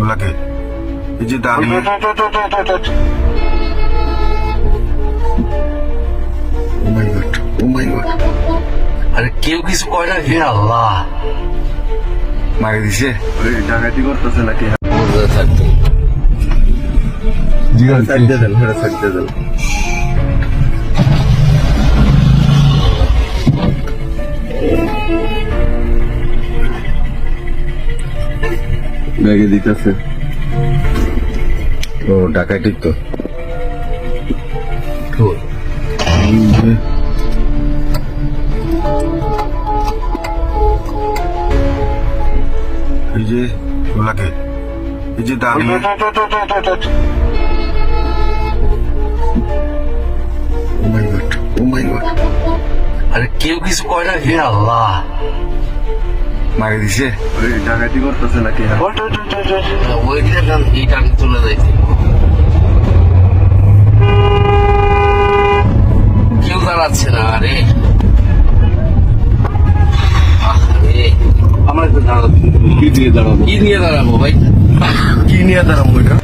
ওলাকে এই যে দাঁড়িয়ে ও মাই গড ও মাই গড আরে কেউ কিছু কয় না, হে আল্লাহ, মারি দিছে ওই ডাকাতি করতেছে নাকি মজা থাকতো। সাইডে দেন হেরা সাইডে দেন ব্যাগে দিতেছে ও ডাকাতি তো ধুর। এই যে ওলাকে এই যে দাঁড়িয়ে ও মাই গড ও মাই গড আরে কেউ কিছু কয় না, হে আল্লাহ, মারি দিছে ওই ডাকাতি করতেছে নাকি ওইটা এই টান চলে যাইতে কেউ দাঁড়াচ্ছে না। আরে আরে আমরা একটু দাঁড়াবো, কি দিয়ে দাঁড়াবো? কি নিয়ে দাঁড়াবো ভাই? কি নিয়ে দাঁড়াবো এটা